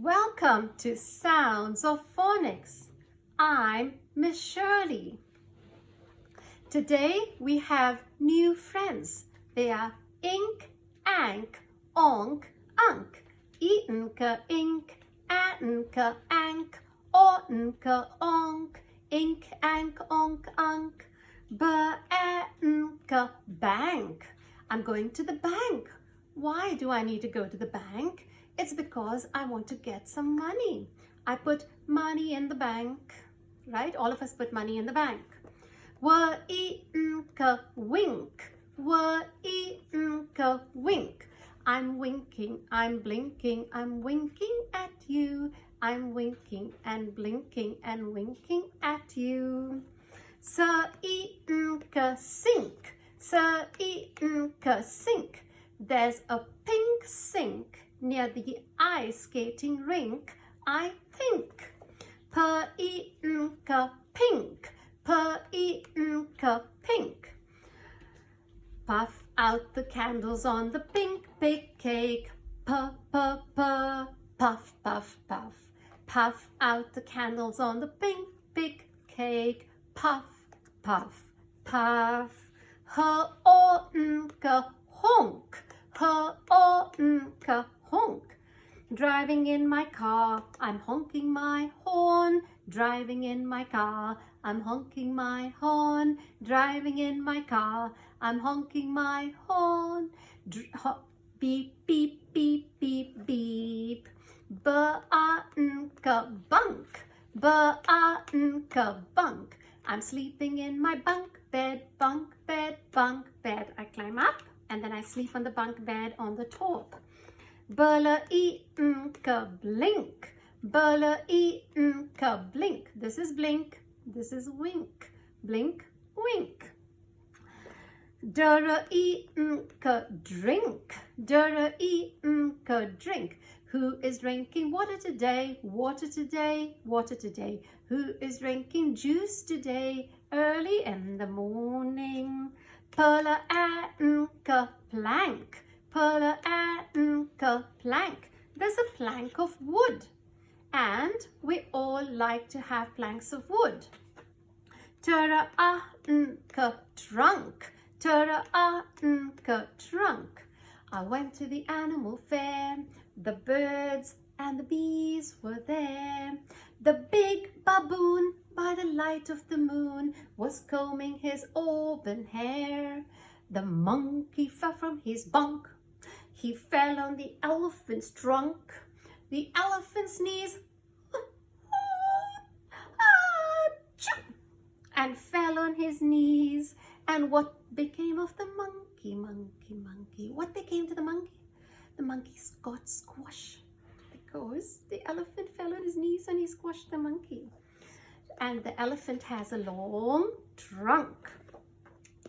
Welcome to Sounds of Phonics. I'm Miss Shirley. Today we have new friends. They are ink, ank, onk, unk, eatenke, ink, atenke, ank, ortenke, onk, ink, ank, onk, unk, be-atenke, bank. I'm going to the bank. Why do I need to go to the bank? It's because I want to get some money. I put money in the bank, right? All of us put money in the bank. Were-eatenke, wink. Were-eatenke, wink. I'm winking, I'm blinking, I'm winking at you. I'm winking and blinking and winking at you. Sir-eatenke, sink. Sir-eatenke, sink. There's a pink sink near the ice skating rink, I think. Per-eatenke, pink. Per-eatenke, pink. Puff out the candles on the pink big cake. Puff, puff, puff. Puff out the candles on the pink big cake. Puff, puff, puff. Her-ortenke, honk. Her-ortenke, honk. Driving in my car, I'm honking my horn. Driving in my car, I'm honking my horn. Driving in my car, I'm honking my horn. Beep, beep, beep, beep, beep. Be-atenke, bunk. Be-atenke, bunk. I'm sleeping in my bunk bed, bunk bed, bunk bed. I climb up and then I sleep on the bunk bed on the top. Bele-eatenke, blink. Bele-eatenke, blink. This is blink. This is wink. Blink, wink. Dere-eatenke, drink. Dere-eatenke, drink. Who is drinking water today? Water today, water today. Who is drinking juice today? Early in the morning. Pele-atenke, plank. Pele-atenke, plank. There's a plank of wood. And we all like to have planks of wood. Tere-atenke, trunk. Tere-atenke, trunk. I went to the animal fair. The birds and the bees were there. The big baboon, by the light of the moon, was combing his auburn hair. The monkey fell from his bunk. He fell on the elephant's trunk. The elephant sneezed and fell on his knees. And what became of the monkey, monkey, monkey? What became to the monkey? The monkey got squashed because the elephant fell on his knees and he squashed the monkey. And the elephant has a long trunk.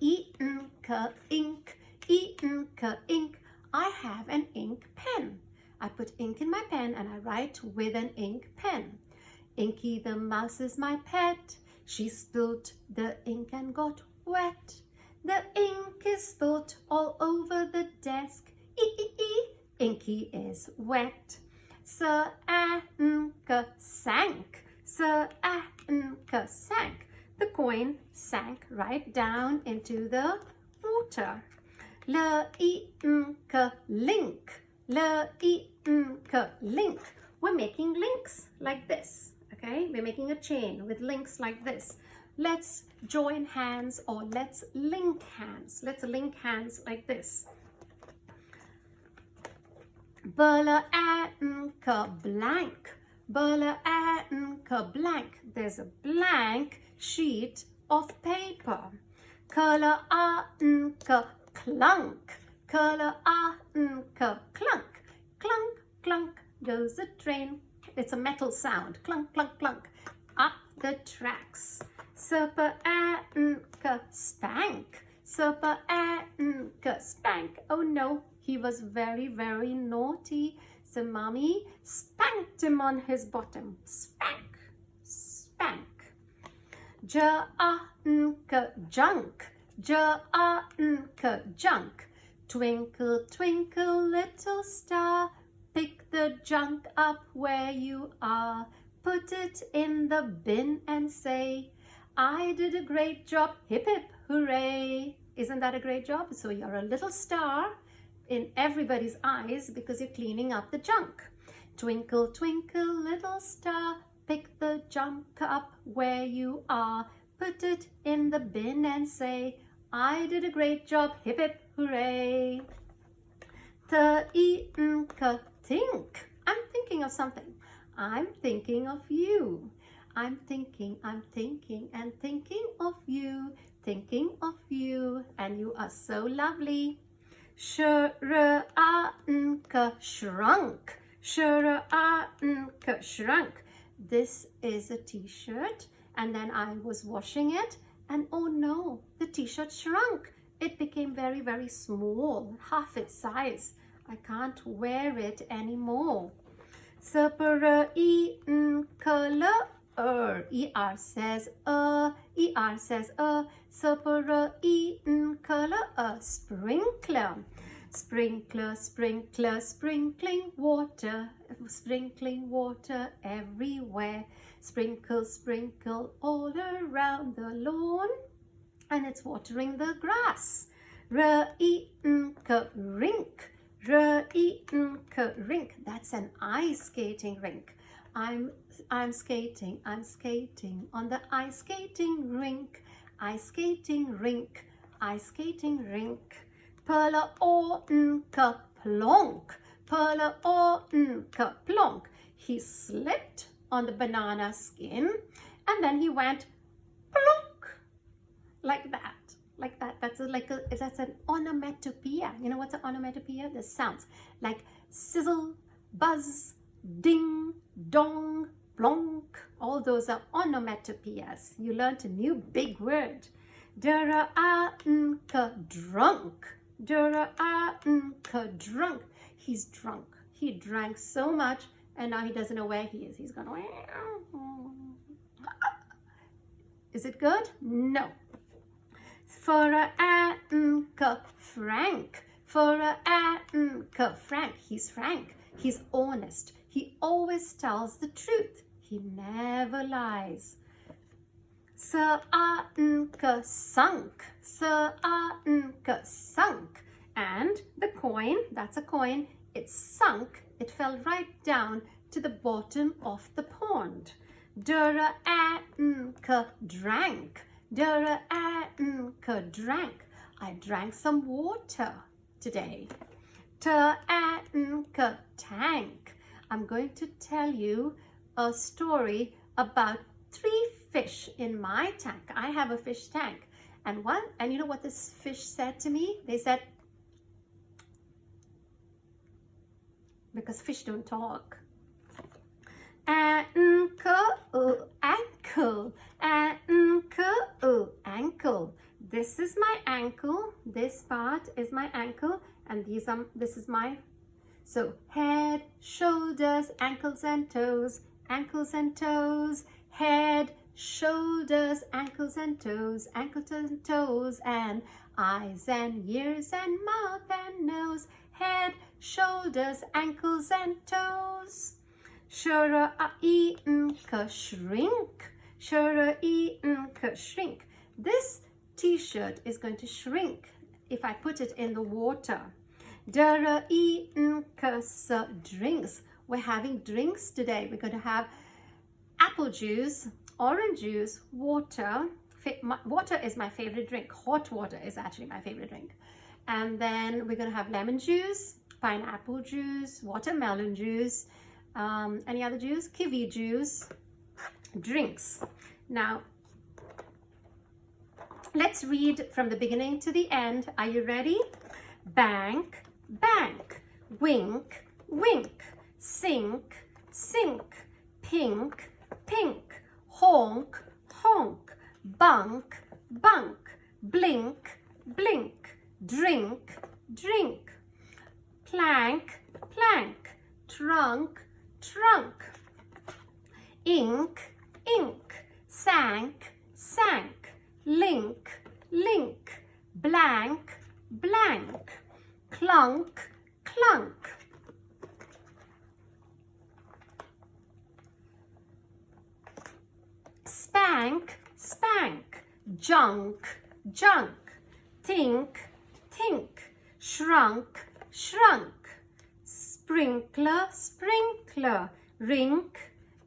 Eatenke, ink. Eatenke, ink. I have an ink pen. I put ink in my pen and I write with an ink pen. Inky the mouse is my pet. She spilled the ink and got wet. The ink is spilt all over the desk. Inky is wet. Sir-atenke, sank. Sir-atenke, sank. The coin sank right down into the water. Le-eatenke, link. Le-eatenke, link. We're making links like this, okay? We're making a chain with links like this. Let's join hands or let's link hands. Let's link hands like this. Bele-atenke, blank. Bele-atenke, blank. There's a blank sheet of paper. Kele-atenke, clunk. Kele-atenke, clunk. Clunk, clunk goes the train. It's a metal sound. Clunk, clunk, clunk. Up the tracks. Serpe-atenke, spank. Serpe-atenke, spank. Oh no, he was very, very naughty. So mommy spanked him on his bottom. Spank, spank. Ja-atenke, junk. Ja-atenke, junk. Twinkle, twinkle, little star. pick the junk up where you are. Put it in the bin and say, I did a great job, hip hip hooray. Isn't that a great job? So you're a little star in everybody's eyes because you're cleaning up the junk. Twinkle, twinkle, little star, pick the junk up where you are. Put it in the bin and say, I did a great job, hip hip hooray. Think. I'm thinking of something. I'm thinking of you. I'm thinking and thinking of you, and you are so lovely. Shrunk. Shrunk. This is a t-shirt, and then I was washing it, and oh no, the t-shirt shrunk. It became very, very small, half its size. I can't wear it anymore. Color. ER says ER says color. Sprinkler. Sprinkler, sprinkler, sprinkling water everywhere. Sprinkle, sprinkle all around the lawn, and it's watering the grass. Rink. Rink. That's an ice skating rink. I'm skating on the ice skating rink. Ice skating rink. Plonk. Plonk. He slipped on the banana skin, and then he went plonk, like that. That's an onomatopoeia. You know what's an onomatopoeia? The sounds like sizzle, buzz, ding, dong, plonk. All those are onomatopoeias. You learned a new big word. Drunk. Drunk. He's drunk. He drank so much, and now he doesn't know where he is. He's going. Is it good? No. Frank. Frank. He's frank. He's honest. He always tells the truth. He never lies. Sunk. And the coin, that's a coin, it sunk. It fell right down to the bottom of the pond. Drank. Drank. I drank some water today. Tank. I'm going to tell you a story about 3 fish in my tank. I have a fish tank. And you know what this fish said to me? They said, because fish don't talk. Ankle. This is my ankle. This part is my ankle, and this is my. So head, shoulders, ankles and toes, head, shoulders, ankles and toes, and eyes and ears and mouth and nose, head, shoulders, ankles and toes. Shrink. This t-shirt is going to shrink if I put it in the water. Drinks. We're having drinks today. We're going to have apple juice, orange juice, water. Water is my favorite drink. Hot water is actually my favorite drink. And then we're going to have lemon juice, pineapple juice, watermelon juice, any other juice? Kiwi juice. Drinks. Now, let's read from the beginning to the end. Are you ready? Bank, bank. Wink, wink. Sink, sink. Pink, pink. Honk, honk. Bunk, bunk. Blink, blink. Drink, drink. Plank, plank. Trunk, trunk. Ink, ink. Sank, sank. Link, link. Blank, blank. Clunk, clunk. Spank, spank. Junk, junk. Tink, tink. Shrunk, shrunk. Sprinkler, sprinkler. Rink,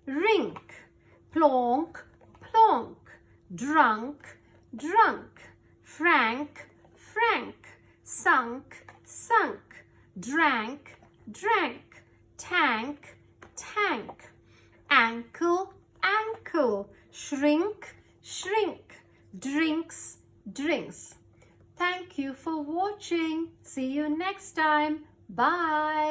rink. Plonk, plonk. Drunk, drunk. Frank, frank. Sunk, sunk. Drank, drank. Tank, tank. Ankle, ankle. Shrink, shrink. Drinks, drinks. Thank you for watching. See you next time. Bye.